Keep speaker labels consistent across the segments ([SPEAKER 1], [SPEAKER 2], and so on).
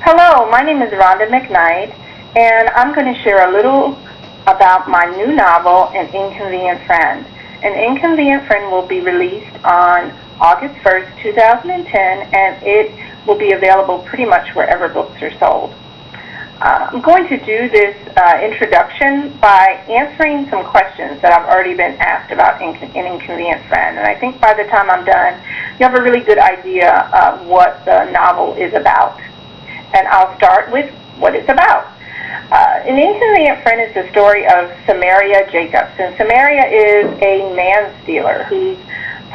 [SPEAKER 1] Hello, my name is Rhonda McKnight, and I'm going to share a little about my new novel, An Inconvenient Friend. An Inconvenient Friend will be released on August 1st, 2010, and it will be available pretty much wherever books are sold. I'm going to do this introduction by answering some questions that I've already been asked about An Inconvenient Friend, and I think by the time I'm done, you have a really good idea of what the novel is about. And I'll start with what it's about. An Inconvenient Friend is the story of Samaria Jacobs, and Samaria is a man-stealer whose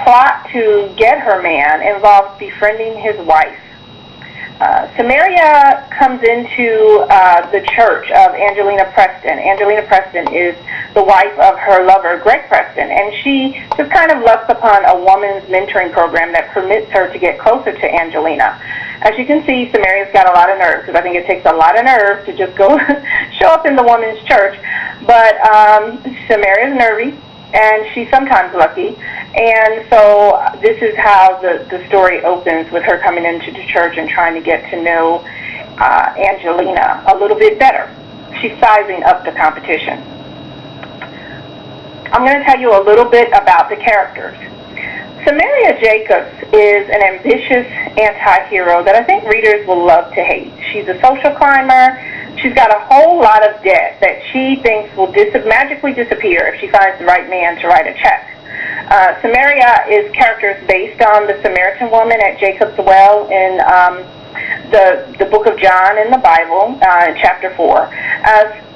[SPEAKER 1] plot to get her man involves befriending his wife. Samaria comes into the church of Angelina Preston. Angelina Preston is the wife of her lover, Greg Preston, and she just kind of lusts upon a woman's mentoring program that permits her to get closer to Angelina. As you can see, Samaria's got a lot of nerve, because I think it takes a lot of nerve to just go show up in the woman's church. But Samaria's nervy, and she's sometimes lucky. And so this is how the story opens, with her coming into the church and trying to get to know Angelina a little bit better. She's sizing up the competition. I'm going to tell you a little bit about the characters. Samaria Jacobs is an ambitious anti-hero that I think readers will love to hate. She's a social climber. She's got a whole lot of debt that she thinks will magically disappear if she finds the right man to write a check. Samaria is characters based on the Samaritan woman at Jacob's well in the book of John in the Bible, chapter 4.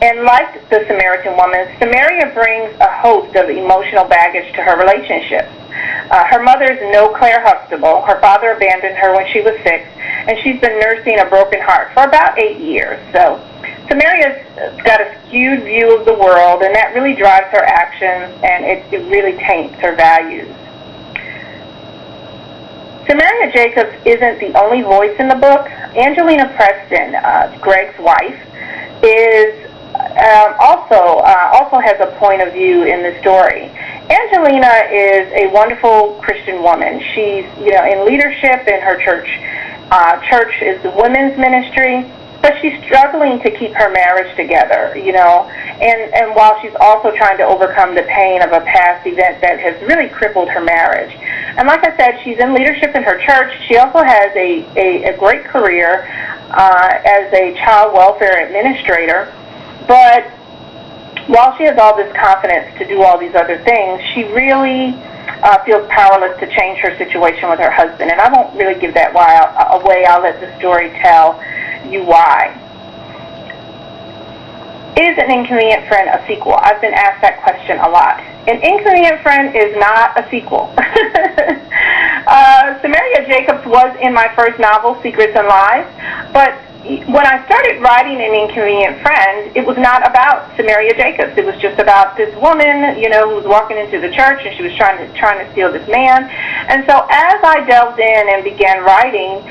[SPEAKER 1] And like the Samaritan woman, Samaria brings a host of emotional baggage to her relationships. Her mother's no Claire Huxtable. Her father abandoned her when she was 6, and she's been nursing a broken heart for about 8 years. So Samaria's got a skewed view of the world, and that really drives her actions, and it really taints her values. Samaria Jacobs isn't the only voice in the book. Angelina Preston, Greg's wife, is also has a point of view in the story. Angelina is a wonderful Christian woman. She's in leadership in her church. Church is the women's ministry, but she's struggling to keep her marriage together, and while she's also trying to overcome the pain of a past event that has really crippled her marriage. And like I said, she's in leadership in her church. She also has a great career as a child welfare administrator, but while she has all this confidence to do all these other things, she really feels powerless to change her situation with her husband. And I won't really give that away. I'll let the story tell you why. Is An Inconvenient Friend a sequel? I've been asked that question a lot. An Inconvenient Friend is not a sequel. Samaria Jacobs was in my first novel, Secrets and Lies, but when I started writing An Inconvenient Friend, it was not about Samaria Jacobs. It was just about this woman, who was walking into the church, and she was trying to steal this man. And so as I delved in and began writing,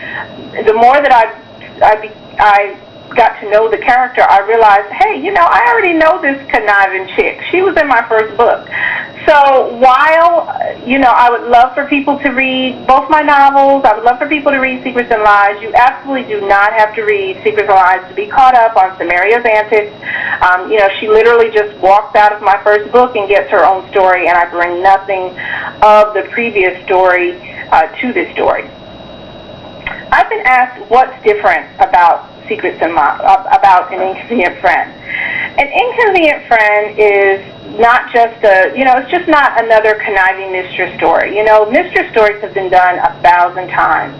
[SPEAKER 1] the more that I got to know the character, I realized, hey, I already know this conniving chick. She was in my first book. So while, I would love for people to read both my novels, I would love for people to read Secrets and Lies, you absolutely do not have to read Secrets and Lies to be caught up on Samaria's antics. She literally just walks out of my first book and gets her own story, and I bring nothing of the previous story to this story. I've been asked what's different about Secrets and about An Inconvenient Friend. An Inconvenient Friend is not just it's just not another conniving mistress story. Mistress stories have been done 1,000 times.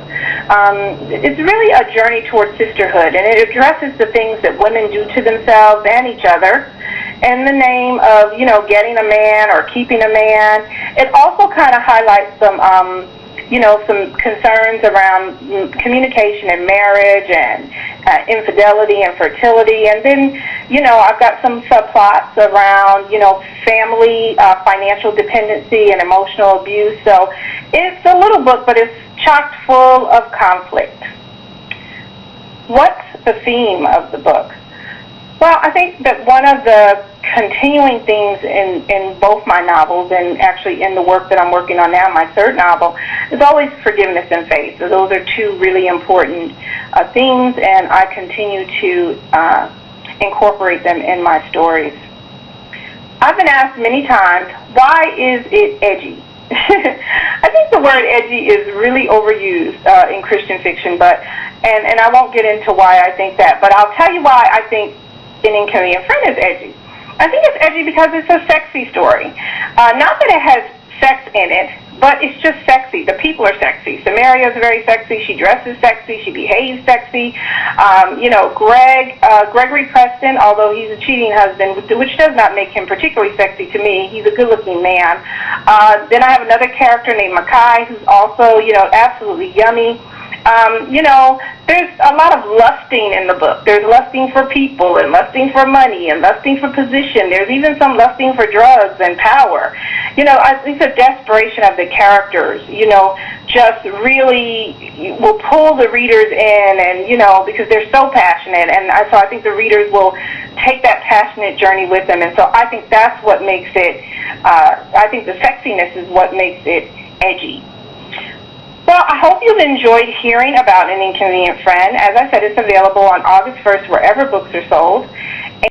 [SPEAKER 1] It's really a journey towards sisterhood, and it addresses the things that women do to themselves and each other in the name of, getting a man or keeping a man. It also kind of highlights some concerns around communication and marriage and infidelity and fertility. And then, I've got some subplots around, family, financial dependency and emotional abuse. So it's a little book, but it's chock full of conflict. What's the theme of the book? Well, I think that one of the continuing things in both my novels, and actually in the work that I'm working on now, my third novel, is always forgiveness and faith. So those are two really important themes, and I continue to incorporate them in my stories. I've been asked many times, why is it edgy? I think the word edgy is really overused in Christian fiction, and I won't get into why I think that, but I'll tell you why I think An Inconvenient Friend is edgy. I think it's edgy because it's a sexy story. Not that it has sex in it, but it's just sexy. The people are sexy. Samaria is very sexy. She dresses sexy. She behaves sexy. Gregory Preston, although he's a cheating husband, which does not make him particularly sexy to me, he's a good-looking man. Then I have another character named McKnight, who's also, absolutely yummy. There's a lot of lusting in the book. There's lusting for people and lusting for money and lusting for position. There's even some lusting for drugs and power. I think the desperation of the characters, just really will pull the readers in, and, because they're so passionate. And so I think the readers will take that passionate journey with them. And so I think that's what makes it, I think the sexiness is what makes it edgy. Well, I hope you've enjoyed hearing about An Inconvenient Friend. As I said, it's available on August 1st wherever books are sold.